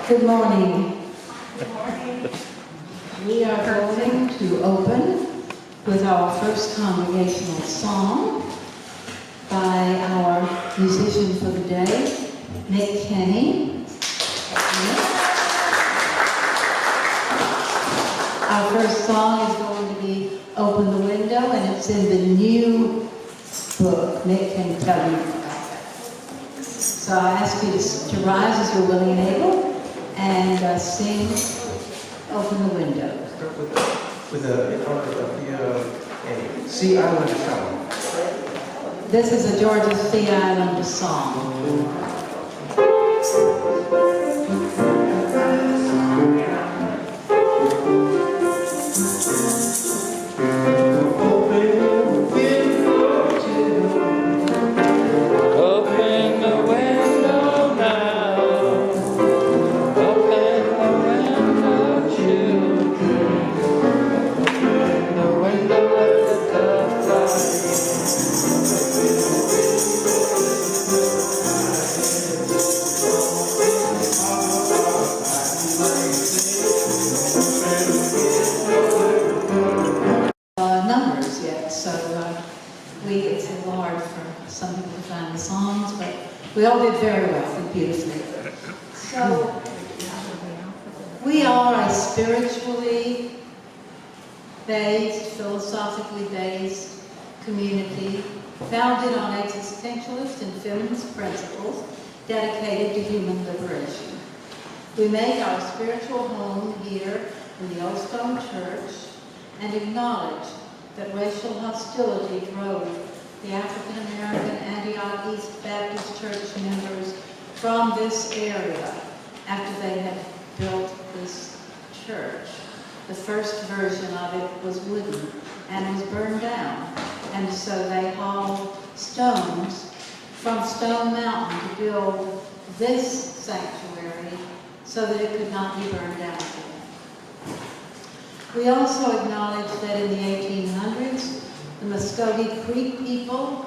Good morning. We are going to open with our first congregational song by our musician for the day, Nick Kenny. Our first song is going to be Open the Window, and it's in the new book. Nick can tell you about that. So I ask you to rise as you're willing and able and sing Open the Window. Start with in honor of Althea and Sea Island song. This is a Georgia Sea Island song. We all did very well and beautifully. So, we are a spiritually based, philosophically based community founded on existentialist and feminist principles dedicated to human liberation. We make our spiritual home here in the Old Stone Church and acknowledge that racial hostility drove the African American Antioch East Baptist Church members from this area after they had built this church. The first version of it was wooden and was burned down. And so they hauled stones from Stone Mountain to build this sanctuary so that it could not be burned down again. We also acknowledge that in the 1800s, the Muskogee Creek people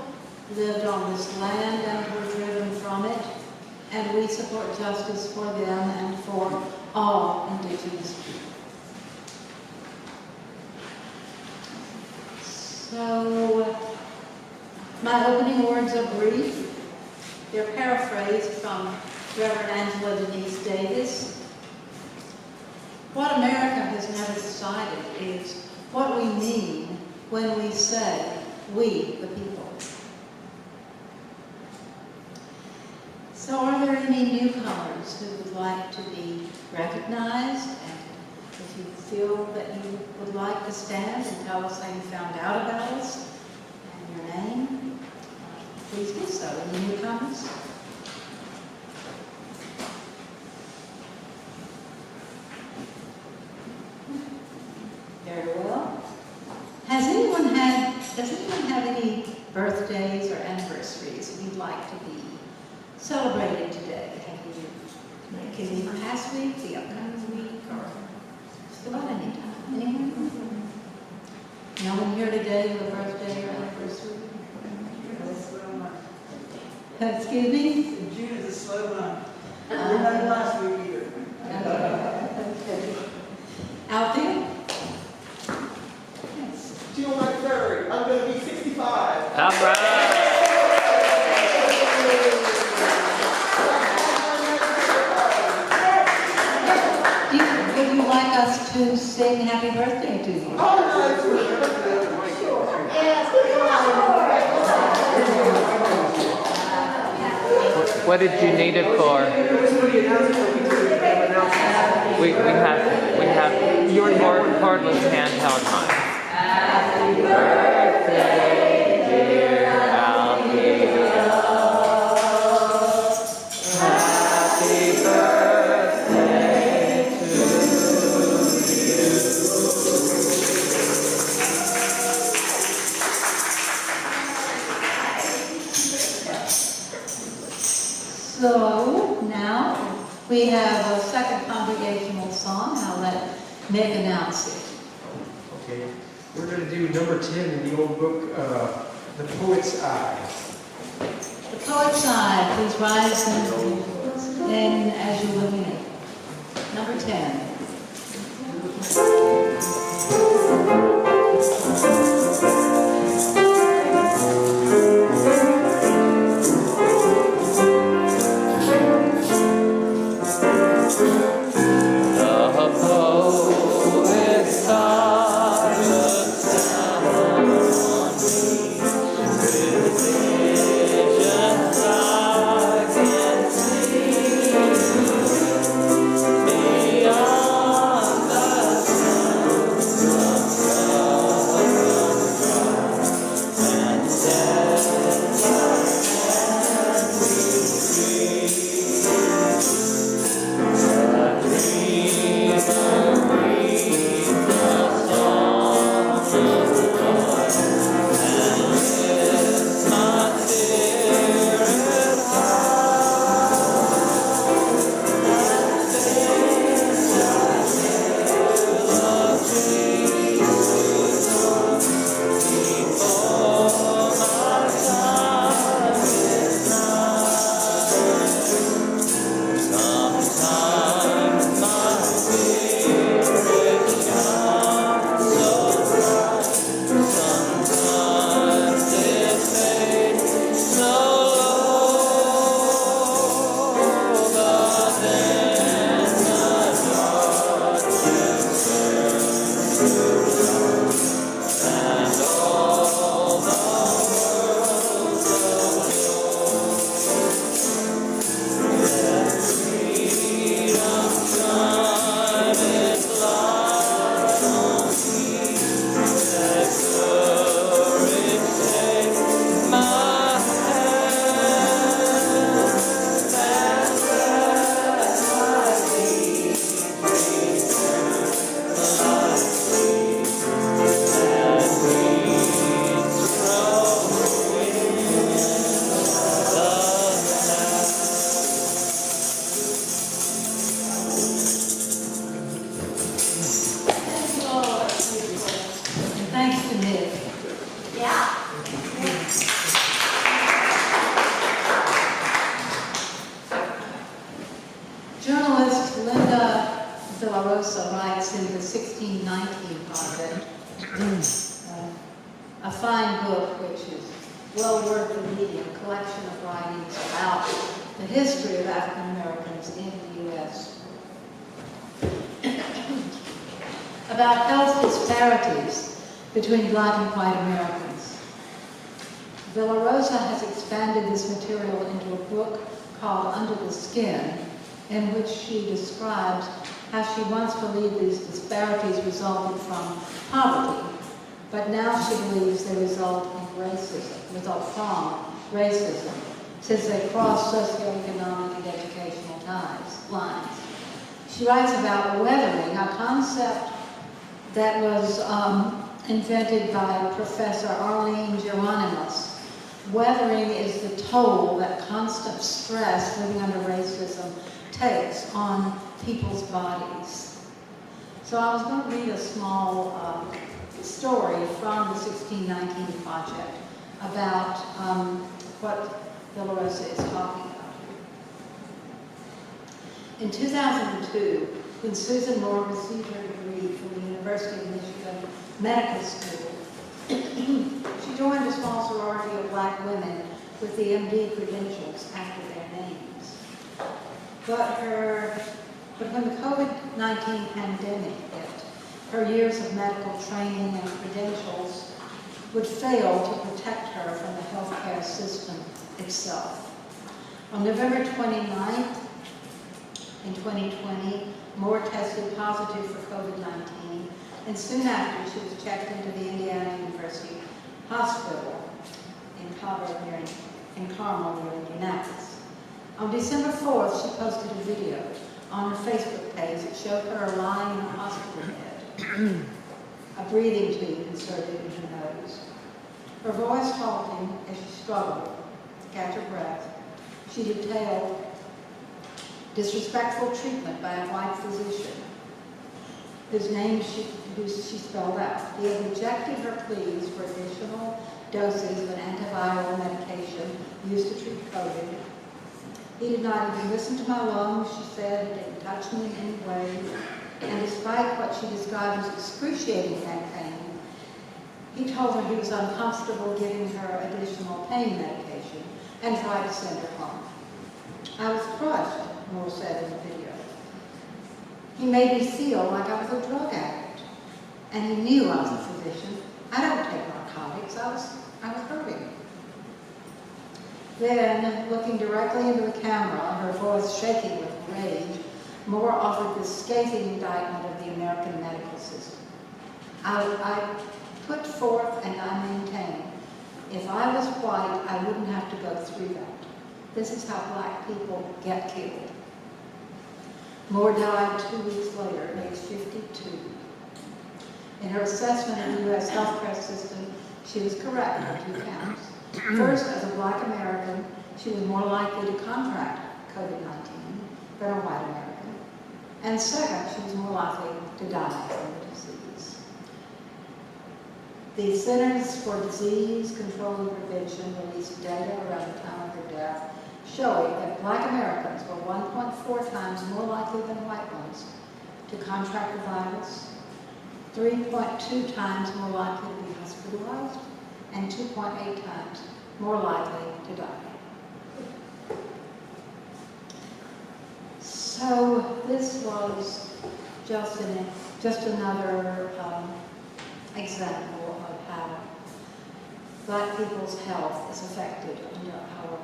lived on this land and were driven from it, and we support justice for them and for all Indigenous people. So, my opening words are brief. They're paraphrased from Reverend Angela Denise Davis. What America has never decided is what we mean when we say, we the people. So are there any newcomers who would like to be recognized? And if you feel that you would like to stand and tell us how you found out about us and your name, please do so. Any newcomers? Very well. Does anyone have any birthdays or anniversaries you'd like to be celebrated today? It can be past week, the upcoming week, or just about any time. Anyone? No one here today with a birthday or anniversary? Excuse me? June is a slow month. We're not last week either. Okay. Althea? June 3rd, I'm going to be 65. All right. Would you like us to sing happy birthday to you? Oh, no, it's What did you need it for? We have your cordless handheld mic. Happy birthday, dear Althea. Happy birthday to you. So now we have a second congregational song. I'll let Nick announce it. Okay, we're going to do number 10 in the old book, The Poet's Eye. The poet's eye, please rise and as you look in it. Number 10. Thanks to Nick. Yeah. Journalist Linda Villarosa writes in the 1619 Project, a fine book which is well worth the reading, a collection of writings about the history of African Americans in the U.S. about health disparities between Black and white Americans. Villarosa has expanded this material into a book called Under the Skin, in which she describes how she once believed these disparities resulted from poverty, but now she believes they result from racism, since they cross socioeconomic and educational lines. She writes about weathering, a concept that was invented by Professor Arlene Geronimus. Weathering is the toll that constant stress living under racism takes on people's bodies. So I was going to read a small story from the 1619 Project about what Villarosa is talking about here. In 2002, when Susan Moore received her degree from the University of Michigan Medical School, she joined a small sorority of Black women with the MD credentials after their names. But when the COVID-19 pandemic hit, her years of medical training and credentials would fail to protect her from the healthcare system itself. On November 29th, in 2020, Moore tested positive for COVID-19, and soon after she was checked into the Indiana University Hospital in Carmel, near Indianapolis. On December 4th, she posted a video on her Facebook page that showed her lying in a hospital bed, a breathing tube inserted in her nose. Her voice halting as she struggled to catch her breath. She detailed disrespectful treatment by a white physician, whose name she spelled out. He had rejected her pleas for additional doses of an antiviral medication used to treat COVID. He did not even listen to my lungs, she said. He didn't touch me in any way. And despite what she described as excruciating neck pain, he told her he was uncomfortable giving her additional pain medication and tried to send her home. I was crushed, Moore said in the video. He made me feel like I was a drug addict. And he knew I was a physician. I don't take narcotics. I was hurting. Then, looking directly into the camera, her voice shaking with rage, Moore offered this scathing indictment of the American medical system. I put forth and I maintain, if I was white, I wouldn't have to go through that. This is how black people get killed. Moore died 2 weeks later at age 52. In her assessment of the U.S. healthcare system, she was correct on 2 counts. First, as a black American, she was more likely to contract COVID-19 than a white American. And second, she was more likely to die from the disease. The Centers for Disease Control and Prevention released data around the time of her death showing that black Americans were 1.4 times more likely than white ones to contract the virus, 3.2 times more likely to be hospitalized, and 2.8 times more likely to die. So this was just another example of how black people's health is affected under our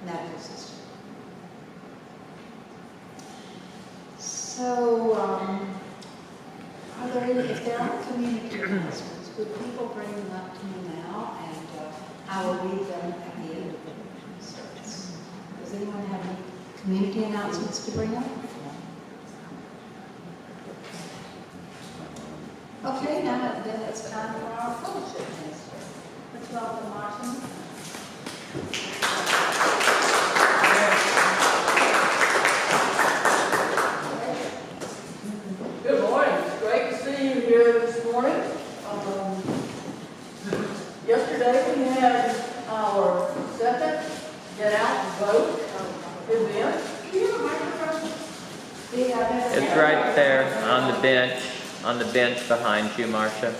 medical system. So, if there are community announcements, would people bring them up to me now, and I will read them at the end of the service. Does anyone have any community announcements to bring up? Okay, now then it's time for our fellowship minister. Let's welcome Martin. Good morning. It's great to see you here this morning. Yesterday we had our second Get Out and Vote event. Do you have a microphone? It's right there on the bench behind you, Marcia.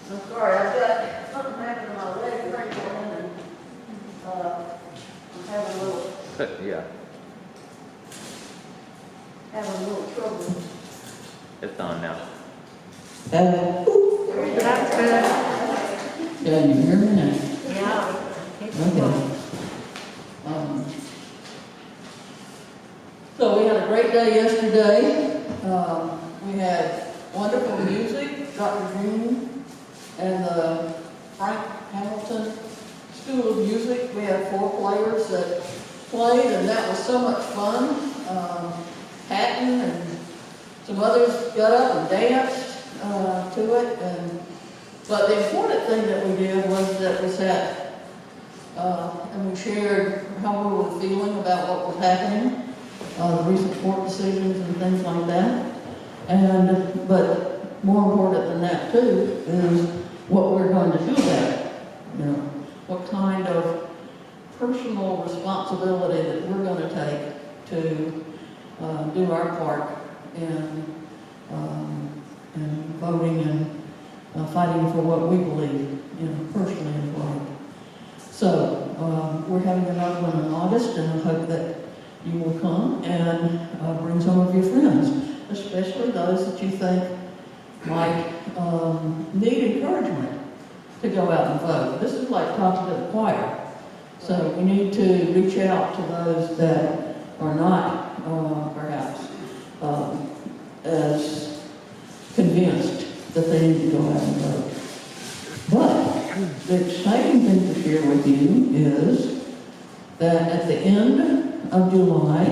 I'm sorry, I've got something happening to my leg right now, and I'm having a little trouble. It's on now. That's good. Can you hear me now? Yeah. Okay. So we had a great day yesterday. We had wonderful music, Dr. Green and the Frank Hamilton School of Music. We had 4 players that played, and that was so much fun. Hatton and some others got up and danced to it. But the important thing that we did was that we sat and we shared how we were feeling about what was happening, the recent court decisions and things like that. But more important than that too is what we're going to do about it. You know, what kind of personal responsibility that we're going to take to do our part in voting and fighting for what we believe, personally is right. So we're having another one in August, and I hope that you will come and bring some of your friends, especially those that you think might need encouragement to go out and vote. This is like talking to the choir. So we need to reach out to those that are not perhaps as convinced that they need to go out and vote. But the exciting thing to share with you is that at the end of July,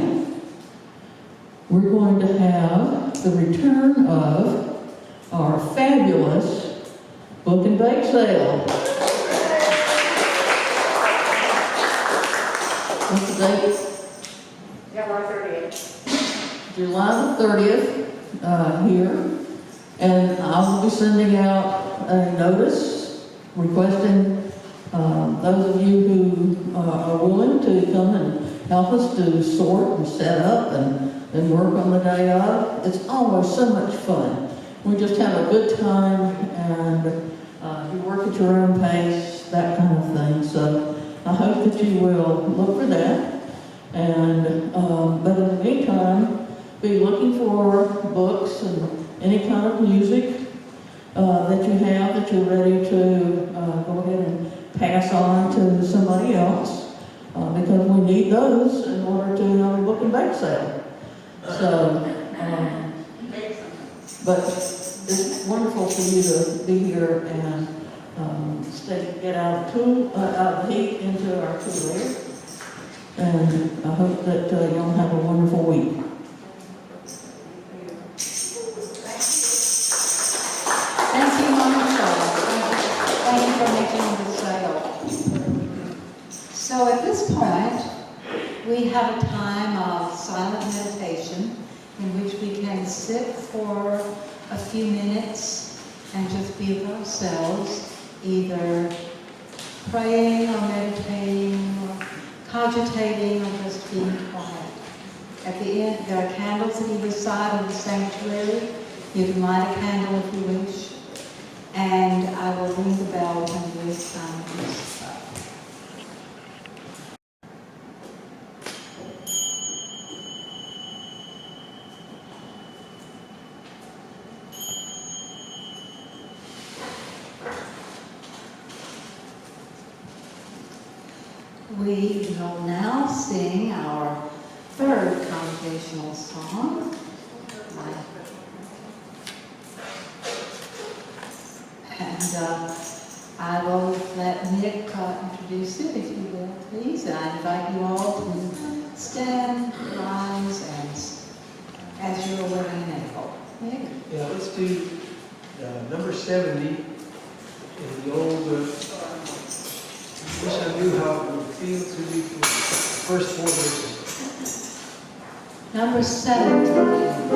we're going to have the return of our fabulous book and bake sale. What's the date? July 30th. July the 30th here, and I will be sending out a notice requesting those of you who are to come and help us to sort and set up and work on the day of. It's always so much fun. We just have a good time, and you work at your own pace, that kind of thing. So I hope that you will look for that. And but in the meantime, be looking for books and any kind of music that you have that you're ready to go ahead and pass on to somebody else, because we need those in order to have a book and bake sale. So, but it's wonderful for you to be here and get out of the heat into our cool air. And I hope that you'll have a wonderful week. Thank you, Mama Charlotte. Thank you for making the sale. So at this point, we have a time of silent meditation in which we can sit for a few minutes and just be with ourselves, either praying or meditating or cogitating or just being quiet. At the end, there are candles at either side of the sanctuary. You can light a candle if you wish. And I will ring the bell when this time is up. We will now sing our third congregational song. And I will let Nick introduce it, if you will, please. And I invite you all to stand, rise, as you're willing and able. Nick? Yeah, let's do number 70 in the old, wish I knew how it would feel to be for the first 4 verses. Number 70.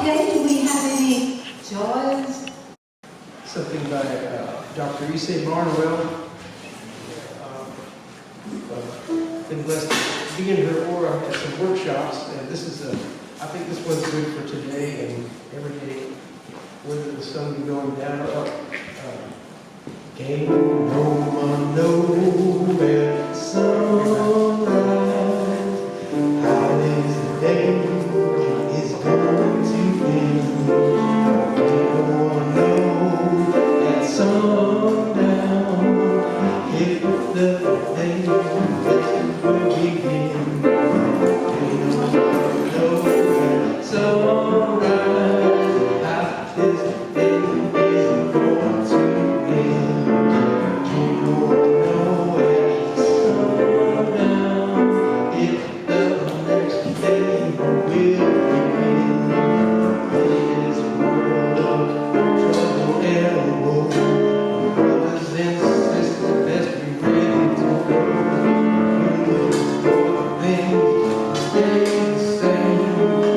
Okay, do we have any joys? Something by Dr. Issei Barnwell. Been blessed to be in her aura at some workshops, and this is I think this one's good for today and every day, whether the sun be going down or up. Can't no one know where sunrise, how this day is going to end. Can't no one know at sundown if the day will begin. Can't no one know at sunrise how this day is going to end. Can't no one know at sundown if the next day will begin. This world of trouble and woe, brothers and sisters, best be ready to go. We look for things to stay the same.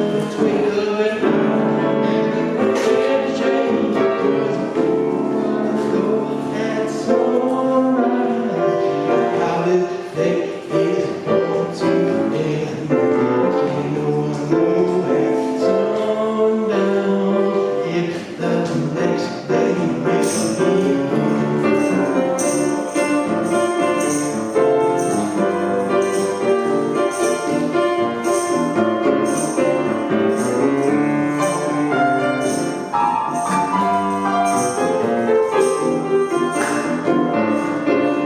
The twinkle and eye and the red change. Cause go at sunrise, how this day is going to end. Can't no one know at sundown if the next day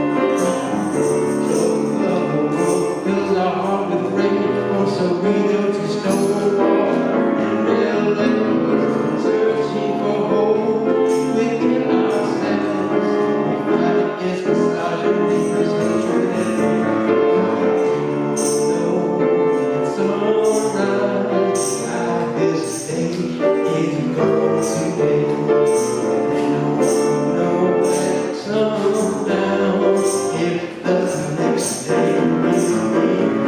will begin. Fills our heart with rain, so we go to Stonewall and LA, searching for hope within ourselves. We fight against misogyny, misconstrued. No, it's sunrise, how this day is going to end. No, at sundown, if the next day will begin.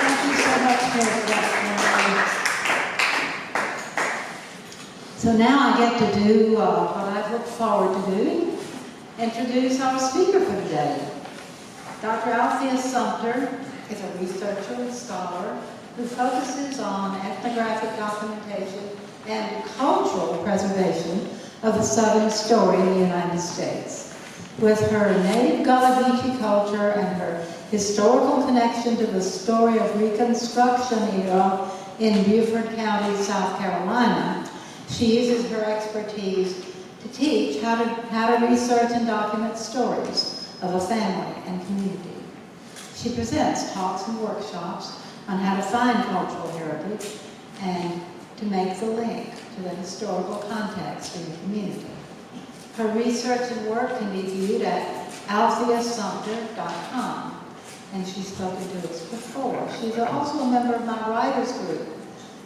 Thank you so much for that. So now I get to do what I've looked forward to doing, introduce our speaker for today. Dr. Althea Sumpter is a researcher and scholar who focuses on ethnographic documentation and cultural preservation of the Southern story in the United States. With her native Gullah Geechee culture and her historical connection to the story of Reconstruction era in Beaufort County, South Carolina, she uses her expertise to teach how to research and document stories of a family and community. She presents talks and workshops on how to find cultural heritage and to make the link to the historical context in the community. Her research and work can be viewed at altheasumpter.com, and she's spoken to us before. She's also a member of my writers group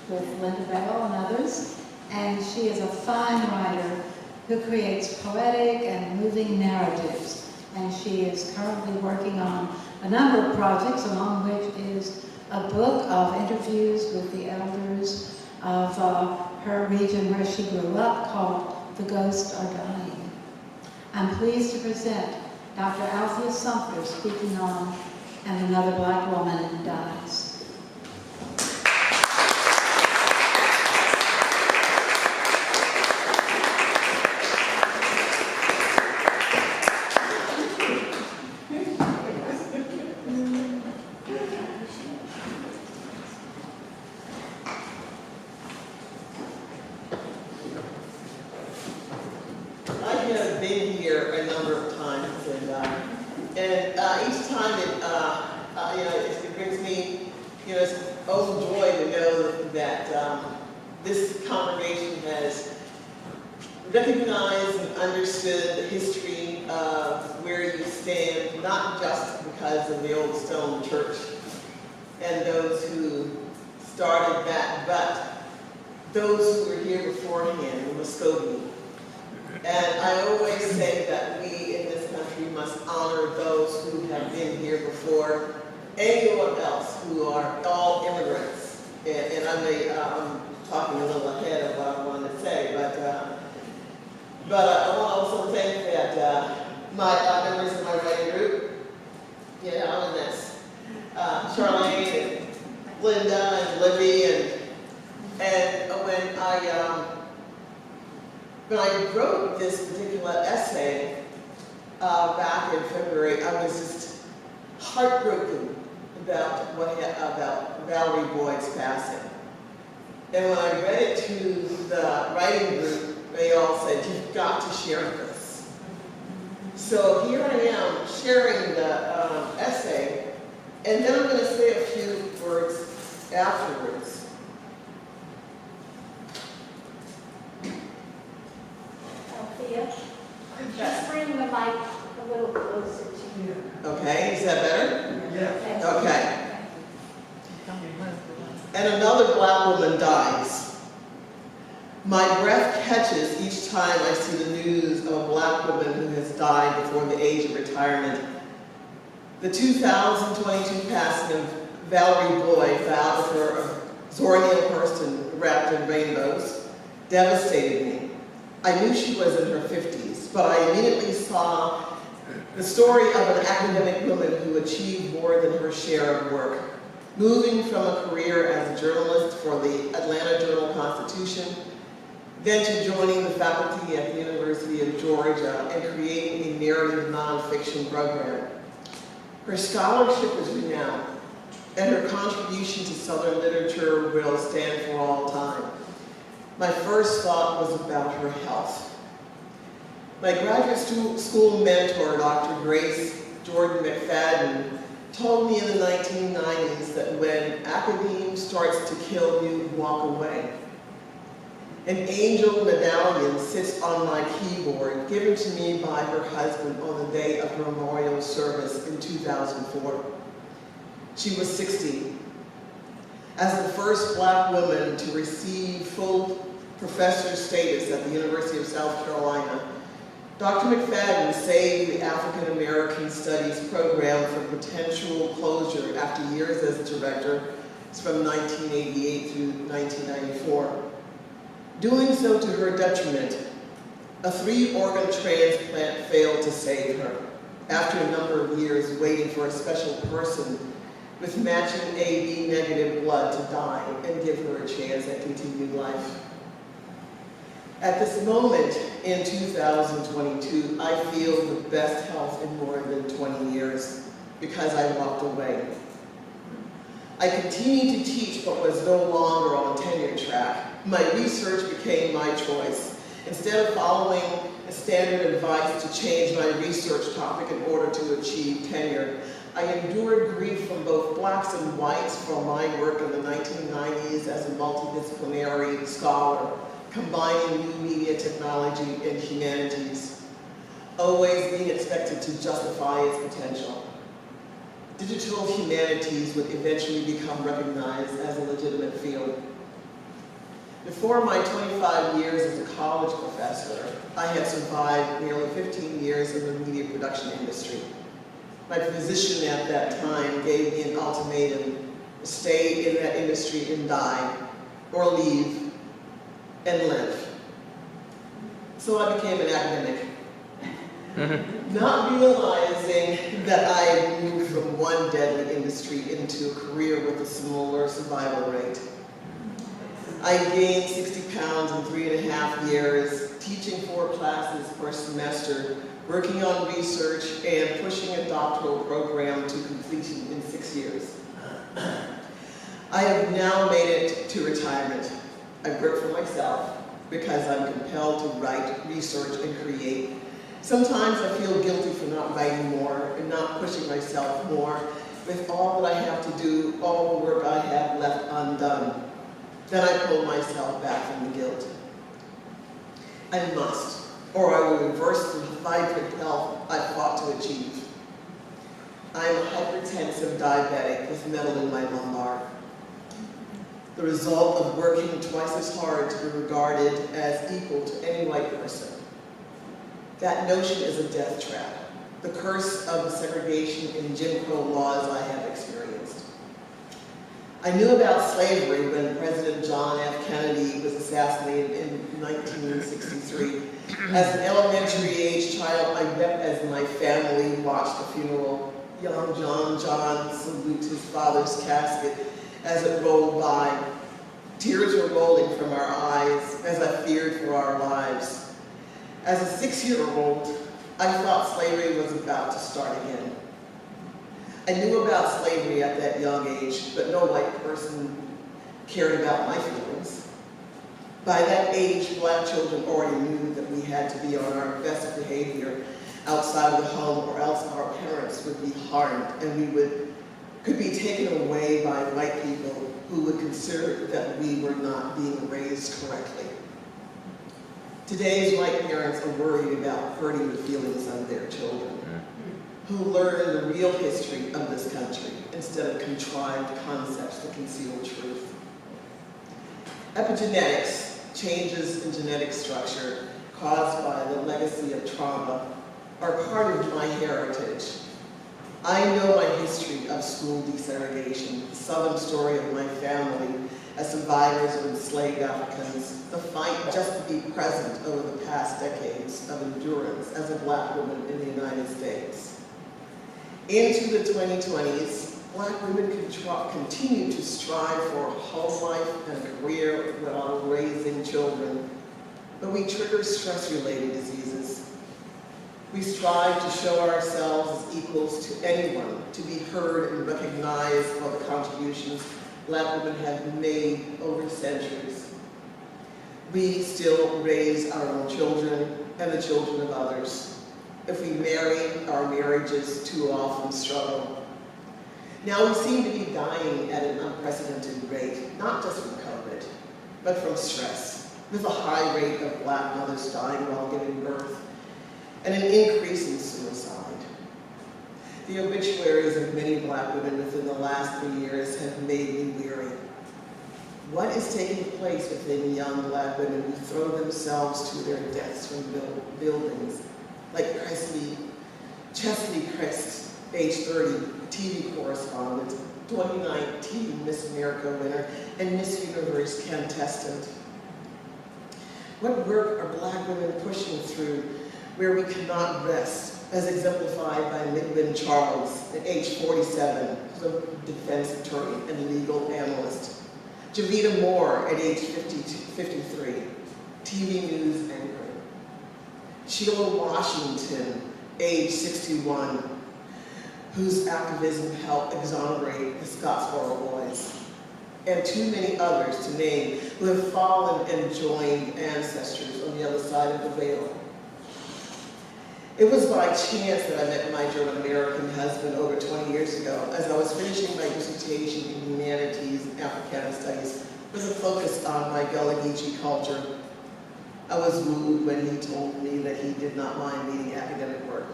with Linda Bell and others, and she is a fine writer who creates poetic and moving narratives, and she is currently working on a number of projects, among which is a book of interviews with the elders of her region where she grew up called The Ghosts Are Dying. I'm pleased to present Dr. Althea Sumpter speaking on And Another Black Woman Dies. I have been here a number of times, and each time it brings me, it's oh joy to know that this congregation has recognized and understood the history of where you stand, not just because of the old stone church and those who started that, but those who were here beforehand, the Muskogee. And I always say that we in this country must honor those who have been here before anyone else, who are all immigrants. And I'm talking a little ahead of what I wanted to say, but I want to also think that my members of my writing group, you know, and that's Charlene and Linda and Libby, and when I wrote this particular essay back in February, I was just heartbroken about Valerie Boyd's passing. And when I read it to the writing group, they all said, "You've got to share this." So here I am sharing the essay, and then I'm going to say a few words afterwards. Althea, just bring the mic a little closer to you. Okay, is that better? Yeah. Okay. And another black woman dies. My breath catches each time I see the news of a black woman who has died before the age of retirement. The 2022 passing of Valerie Boyd, biographer of Zora Neale Hurston, wrapped in rainbows, devastated me. I knew she was in her 50s, but I immediately saw the story of an academic woman who achieved more than her share of work, moving from a career as a journalist for the Atlanta Journal-Constitution, then to joining the faculty at the University of Georgia and creating a narrative nonfiction program. Her scholarship is renowned, and her contribution to Southern literature will stand for all time. My first thought was about her health. My graduate school mentor, Dr. Grace Jordan McFadden, told me in the 1990s that when academia starts to kill you, walk away. An angel medallion sits on my keyboard, given to me by her husband on the day of her memorial service in 2004. She was 60. As the first black woman to receive full professor status at the University of South Carolina, Dr. McFadden saved the African American Studies program from potential closure after years as director from 1988 through 1994. Doing so to her detriment, a 3-organ transplant failed to save her after a number of years waiting for a special person with matching AB negative blood to die and give her a chance at continued life. At this moment in 2022, I feel the best health in more than 20 years because I walked away. I continued to teach but was no longer on tenure track. My research became my choice. Instead of following standard advice to change my research topic in order to achieve tenure, I endured grief from both blacks and whites for my work in the 1990s as a multidisciplinary scholar, combining new media technology and humanities, always being expected to justify its potential. Digital humanities would eventually become recognized as a legitimate field. Before my 25 years as a college professor, I had survived nearly 15 years in the media production industry. My position at that time gave me an ultimatum: stay in that industry and die, or leave and live. So I became an academic, not realizing that I had moved from one deadly industry into a career with a similar survival rate. I gained 60 pounds in 3.5 years, teaching 4 classes per semester, working on research, and pushing a doctoral program to completion in 6 years. I have now made it to retirement. I work for myself because I'm compelled to write, research, and create. Sometimes I feel guilty for not writing more and not pushing myself more with all that I have to do, all the work I have left undone. Then I pull myself back from the guilt. I must, or I will reverse the vibrant health I fought to achieve. I am a hypertensive diabetic with metal in my lumbar. The result of working twice as hard to be regarded as equal to any white person. That notion is a death trap, the curse of the segregation in Jim Crow laws I have experienced. I knew about slavery when President John F. Kennedy was assassinated in 1963. As an elementary age child, I wept as my family watched the funeral. Young John salute his father's casket as it rolled by. Tears were rolling from our eyes as I feared for our lives. As a 6-year-old, I thought slavery was about to start again. I knew about slavery at that young age, but no white person cared about my feelings. By that age, black children already knew that we had to be on our best behavior outside of the home, or else our parents would be harmed and we could be taken away by white people who would consider that we were not being raised correctly. Today's white parents are worried about hurting the feelings of their children, who learn the real history of this country instead of contrived concepts that conceal truth. Epigenetics, changes in genetic structure caused by the legacy of trauma, are part of my heritage. I know my history of school desegregation, the southern story of my family as survivors of enslaved Africans, the fight just to be present over the past decades of endurance as a black woman in the United States. Into the 2020s, black women continue to strive for a home life and a career while raising children, but we trigger stress-related diseases. We strive to show ourselves as equals to anyone, to be heard and recognized for the contributions black women have made over centuries. We still raise our own children and the children of others. If we marry, our marriages too often struggle. Now we seem to be dying at an unprecedented rate, not just from COVID, but from stress. There's a high rate of black mothers dying while giving birth, and an increase in suicide. The obituaries of many black women within the last 3 years have made me weary. What is taking place within young black women who throw themselves to their deaths from buildings, like Chesley Christ, age 30, TV correspondent, 2019 Miss America winner, and Miss Universe contestant? What work are black women pushing through where we cannot rest, as exemplified by Midwin Charles at age 47, who's a defense attorney and legal analyst. Javita Moore at age 53, TV news anchor. Sheila Washington, age 61, whose activism helped exonerate the Scottsboro boys. And too many others to name who have fallen and joined ancestors on the other side of the veil. It was by chance that I met my German-American husband over 20 years ago as I was finishing my dissertation in humanities and Africana studies with a focus on my Gullah Geechee culture. I was moved when he told me that he did not mind reading academic work.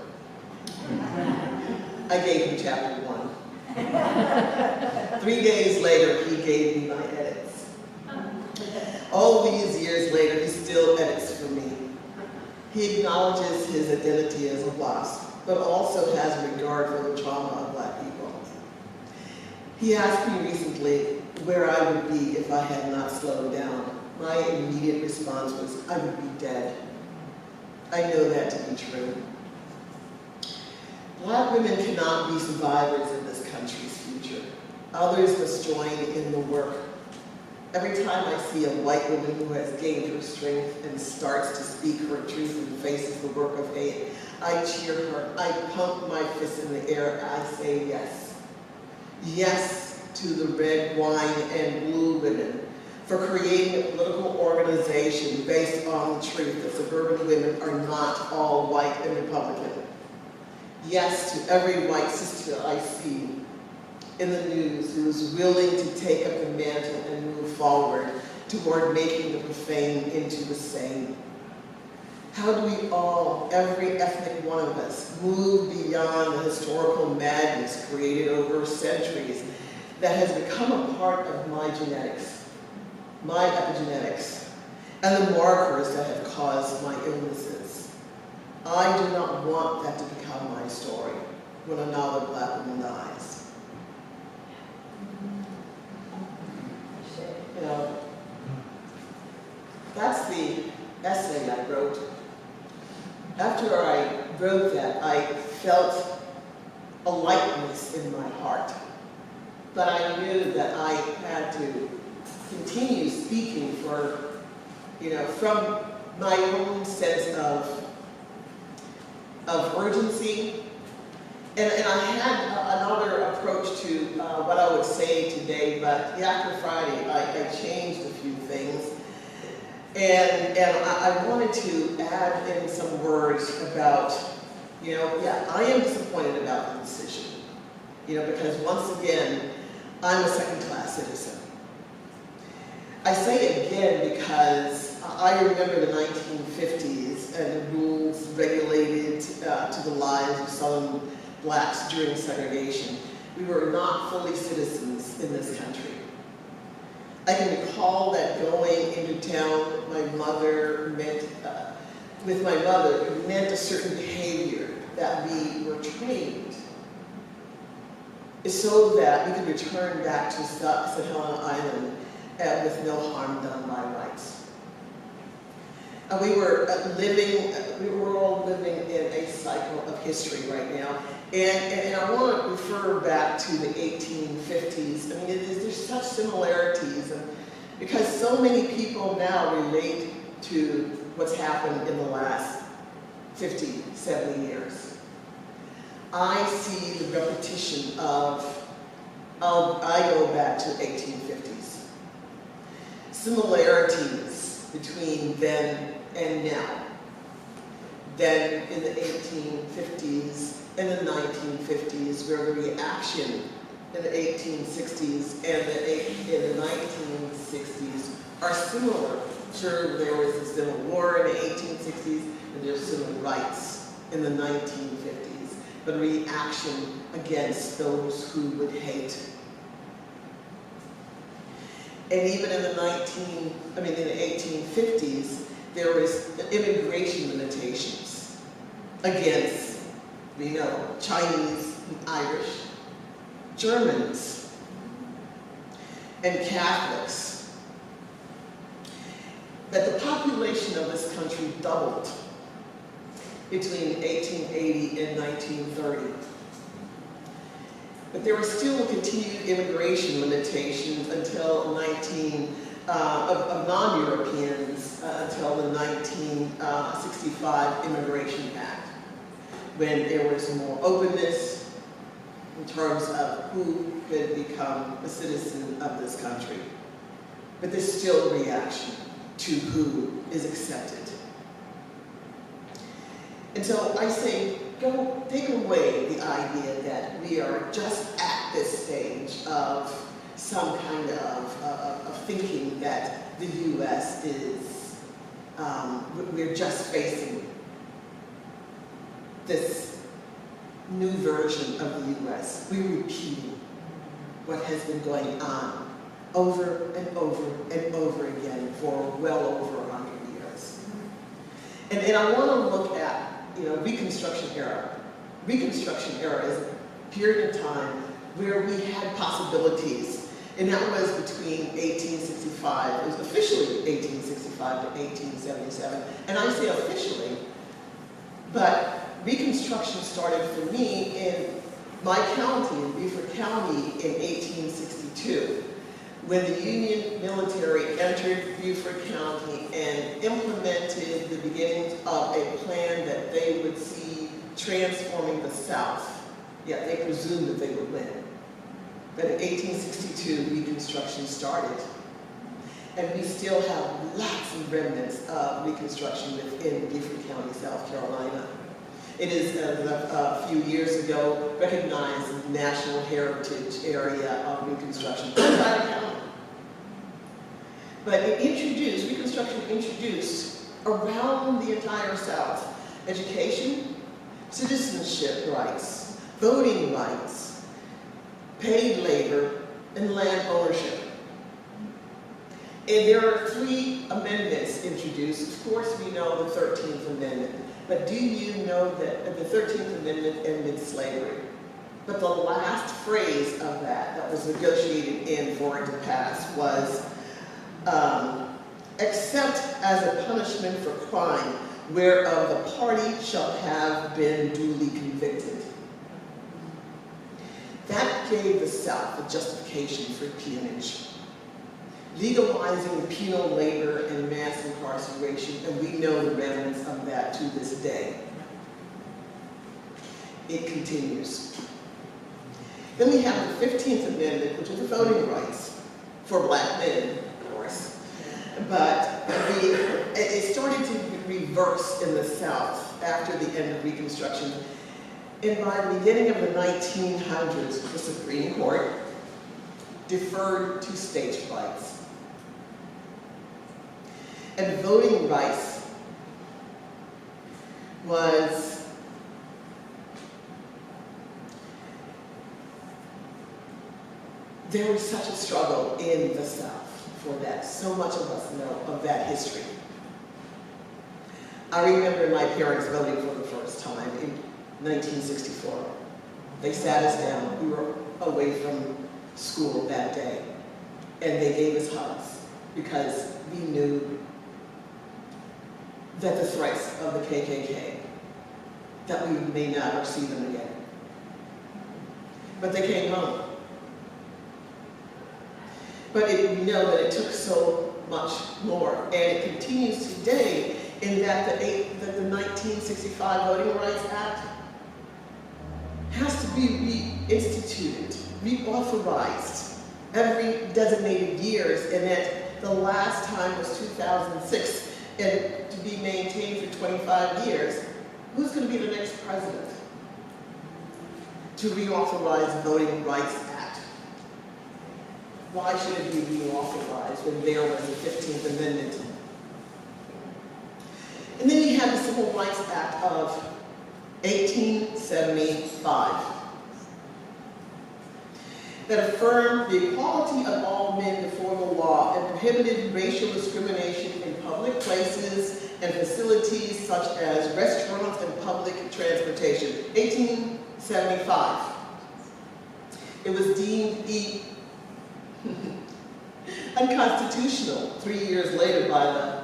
I gave him chapter 1. 3 days later, he gave me my edits. All these years later, he still edits for me. He acknowledges his identity as a WASP, but also has regard for the trauma of black people. He asked me recently where I would be if I had not slowed down. My immediate response was, I would be dead. I know that to be true. Black women cannot be survivors in this country's future. Others must join in the work. Every time I see a white woman who has gained her strength and starts to speak her truth and faces the work of hate, I cheer her, I pump my fist in the air, I say yes. Yes to the red wine and blue ribbon for creating a political organization based on the truth that suburban women are not all white and Republican. Yes to every white sister I see in the news who is willing to take up the mantle and move forward toward making the profane into the sane. How do we all, every ethnic one of us, move beyond the historical madness created over centuries that has become a part of my genetics, my epigenetics, and the markers that have caused my illnesses? I do not want that to become my story when another Black woman dies. You know, that's the essay I wrote. After I wrote that, I felt a lightness in my heart. But I knew that I had to continue speaking for, from my own sense of urgency. And I had another approach to what I would say today, but after Friday, I changed a few things. And I wanted to add in some words about, I am disappointed about the decision. Because once again, I'm a second-class citizen. I say it again because I remember the 1950s and the rules regulated to the lives of Southern Blacks during segregation. We were not fully citizens in this country. I can recall that going into town, with my mother, it meant a certain behavior that we were trained so that we could return back to St. Helena Island with no harm done by rights. We were all living in a cycle of history right now. And I want to refer back to the 1850s. I mean, there's such similarities, because so many people now relate to what's happened in the last 50, 70 years. I see the repetition I go back to 1850s. Similarities between then and now. Then in the 1850s and the 1950s, where the reaction in the 1860s and in the 1960s are similar. Sure, there was a civil war in the 1860s, and there's civil rights in the 1950s, but a reaction against those who would hate. And even in the 1850s, there was immigration limitations against, Chinese and Irish, Germans, and Catholics. But the population of this country doubled between 1880 and 1930. But there were still continued immigration limitations until of non-Europeans until the 1965 Immigration Act, when there was more openness in terms of who could become a citizen of this country. But there's still a reaction to who is accepted. And so I say, take away the idea that we are just at this stage of some kind of thinking that the U.S. is, we're just facing this new version of the U.S. We're repeating what has been going on over and over and over again for well over 100 years. And I want to look at, Reconstruction era. Reconstruction era is a period of time where we had possibilities, and that was between 1865, it was officially 1865 to 1877, and I say officially, but Reconstruction started for me in my county, in Beaufort County, in 1862, when the Union military entered Beaufort County and implemented the beginnings of a plan that they would see transforming the South. Yet they presumed that they would win. But in 1862, Reconstruction started. And we still have lots of remnants of Reconstruction within Beaufort County, South Carolina. It is, a few years ago, recognized as the National Heritage Area of Reconstruction outside of county. But Reconstruction introduced around the entire South. Education, citizenship rights, voting rights, paid labor, and land ownership. And there are 3 amendments introduced. Of course, we know the 13th Amendment. But do you know that the 13th Amendment ended slavery? But the last phrase of that was negotiated in for it to pass was, except as a punishment for crime whereof the party shall have been duly convicted. That gave the South a justification for peonage, legalizing penal labor and mass incarceration, and we know the remnants of that to this day. It continues. Then we have the 15th Amendment, which is the voting rights for black men, of course. But it started to reverse in the South after the end of Reconstruction. And by the beginning of the 1900s, the Supreme Court deferred to states' rights. And voting rights was there was such a struggle in the South for that. So much of us know of that history. I remember my parents voting for the first time in 1964. They sat us down. We were away from school that day. And they gave us hugs because we knew that the threats of the KKK, that we may never see them again. But they came home. But we know that it took so much more, and it continues today in that the 1965 Voting Rights Act has to be reinstituted, reauthorized every designated years, and that the last time was 2006, and to be maintained for 25 years. Who's going to be the next president to reauthorize the Voting Rights Act? Why should it be reauthorized when there was the 15th Amendment? And then you have the Civil Rights Act of 1875 that affirmed the equality of all men before the law and prohibited racial discrimination in public places and facilities such as restaurants and public transportation. 1875. It was deemed unconstitutional 3 years later by the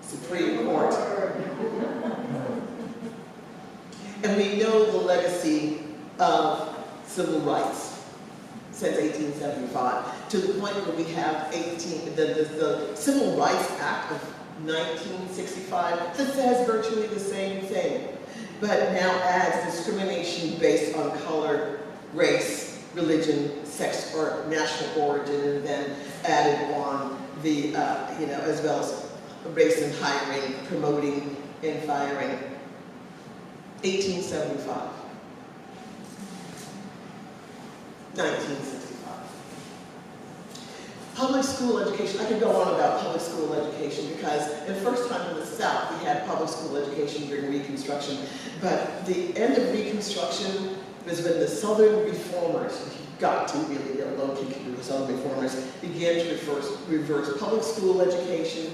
Supreme Court. And we know the legacy of civil rights since 1875, to the point where we have the Civil Rights Act of 1965 that says virtually the same thing, but now adds discrimination based on color, race, religion, sex, or national origin, and then added on the, as well as race in hiring, promoting, and firing. 1875. 1965. Public school education, I could go on about public school education because the first time in the South we had public school education during Reconstruction, but the end of Reconstruction was when the Southern reformers, you've got to really get a low kick into the Southern reformers, began to reverse public school education.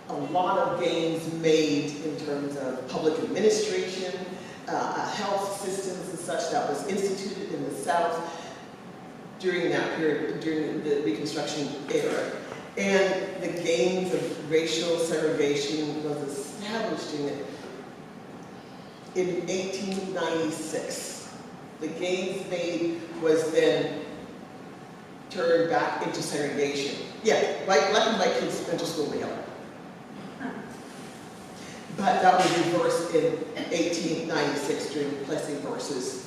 A lot of gains made in terms of public administration, health systems and such that was instituted in the South during that period, during the Reconstruction era. And the gains of racial segregation was established in 1896. The gains made was then turned back into segregation. Yeah, black and white kids went to school together. But that was reversed in 1896 during Plessy versus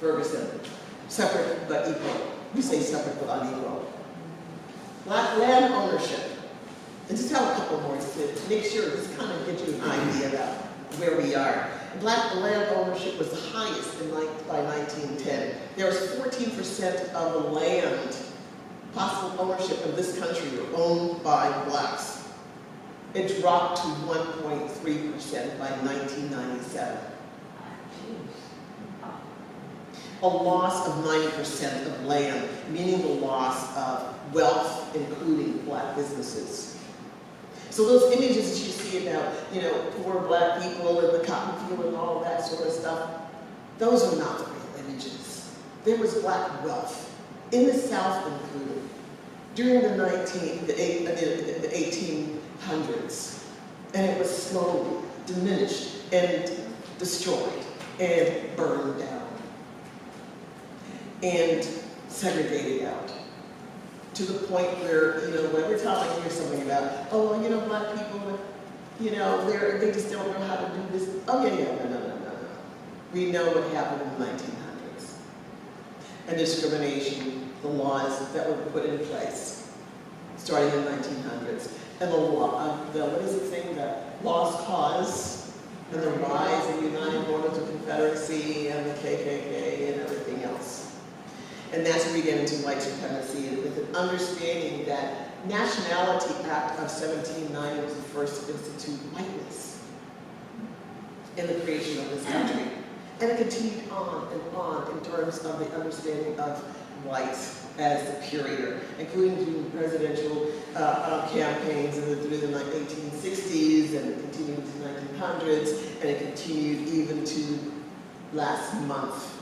Ferguson. Separate but equal. We say separate but unequal. Black land ownership. And just have a couple more to make sure, this kind of gives you an idea about where we are. Black land ownership was the highest by 1910. There was 14% of the land, possible ownership of this country were owned by blacks. It dropped to 1.3% by 1997. A loss of 90% of land, meaning the loss of wealth, including black businesses. So those images that you see about, poor black people in the cotton field and all of that sort of stuff, those are not the real images. There was black wealth, in the South included, during the 1800s. And it was slowly diminished and destroyed and burned down and segregated out. To the point where, every time I hear something about, black people, they just don't know how to do this. Oh, no. We know what happened in the 1900s. And discrimination, the laws that were put in place, starting in the 1900s. And the lost cause, and the rise of the United Mourners of Confederacy and the KKK and everything else. And that's where we get into white supremacy, with an understanding that Nationality Act of 1790 was the first to institute whiteness in the creation of this country. And it continued on and on in terms of the understanding of white as superior, including through presidential campaigns through the 1860s, and it continued into the 1900s, and it continued even to last month,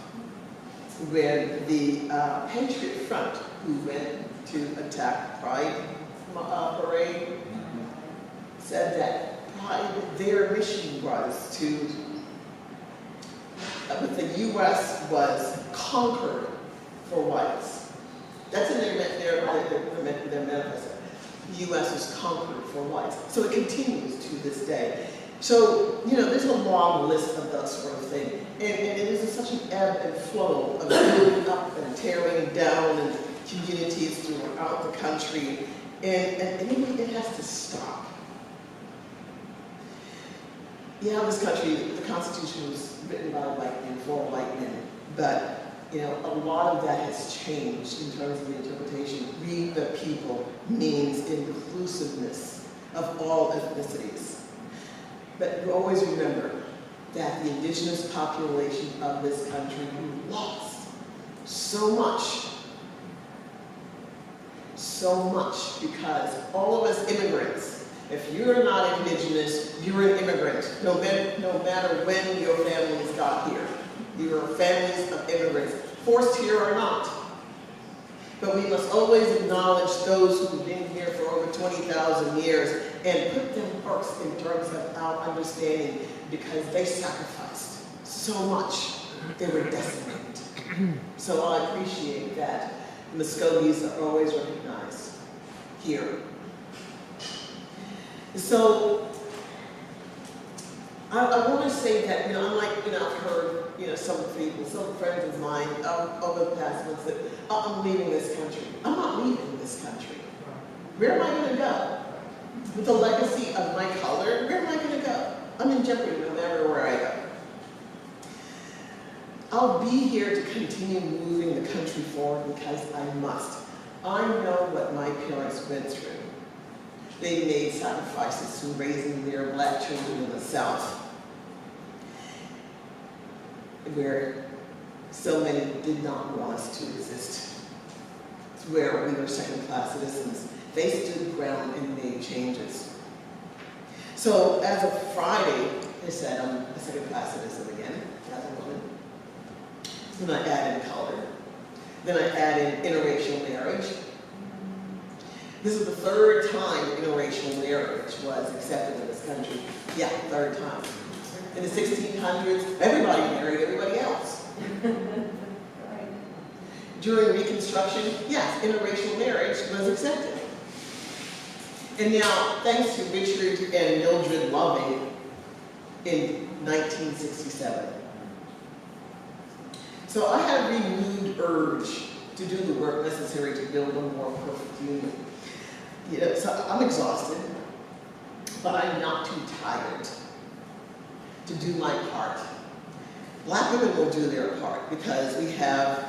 when the Patriot Front, who went to attack Pride Parade, said that Pride, their mission was to, that the U.S. was conquered for whites. That's in their manifesto. The U.S. was conquered for whites. So it continues to this day. So, there's a long list of that sort of thing. And it is such an ebb and flow of building up and tearing down and communities throughout the country. And it has to stop. This country, the Constitution was written by white men for white men. But, a lot of that has changed in terms of the interpretation. We the people means inclusiveness of all ethnicities. But you always remember that the indigenous population of this country lost so much, because all of us immigrants, if you're not indigenous, you're an immigrant, no matter when your families got here. You are families of immigrants, forced here or not. But we must always acknowledge those who've been here for over 20,000 years and put them first in terms of our understanding, because they sacrificed so much. They were decimated. So I appreciate that Muskogees are always recognized here. So I want to say that, unlike, I've heard, some people, some friends of mine over the past months that, I'm leaving this country. I'm not leaving this country. Where am I going to go? With the legacy of my color, where am I going to go? I'm in jeopardy no matter where I go. I'll be here to continue moving the country forward because I must. I know what my parents went through. They made sacrifices through raising their black children in the South, where so many did not want us to exist, where we were second-class citizens. They stood ground and made changes. So as of Friday, they said I'm a second-class citizen again, as a woman. Then I added color. Then I added interracial marriage. This is the third time interracial marriage was accepted in this country. Yeah, third time. In the 1600s, everybody married everybody else. During Reconstruction, yes, interracial marriage was accepted. And now, thanks to Richard and Mildred Loving in 1967. So I had a renewed urge to do the work necessary to build a more perfect union. So I'm exhausted, but I'm not too tired to do my part. Black women will do their part because we have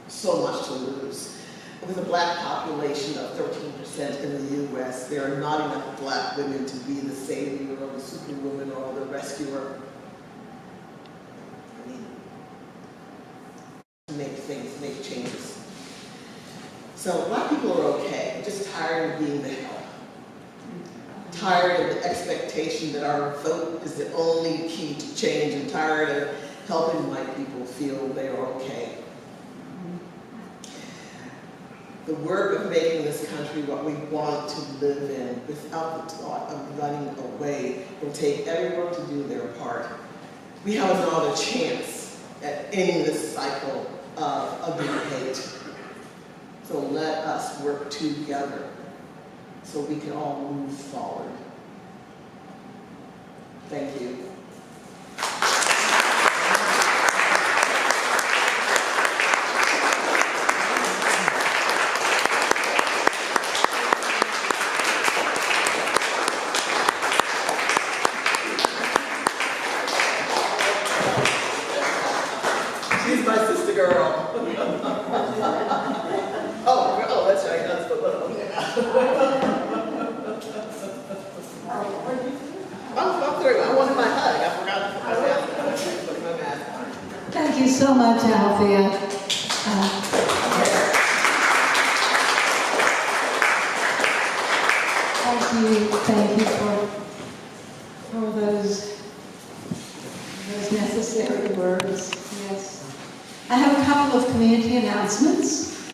so much to lose. with a black population of 13% in the U.S., there are not enough black women to be the savior or the superwoman or the rescuer. I mean, to make changes. So black people are okay. We're just tired of being the help. Tired of the expectation that our vote is the only key to change, and tired of helping white people feel they are okay. The work of making this country what we want to live in without the thought of running away will take everyone to do their part. We have another chance at ending this cycle of ugly hate. So let us work together so we can all move forward. Thank you. She's my sister girl. Oh, that's right, that's the little. I'm through. I wanted my hug. I forgot to put my mask on. Thank you so much, Althea. Thank you for those necessary words. Yes. I have a couple of community announcements.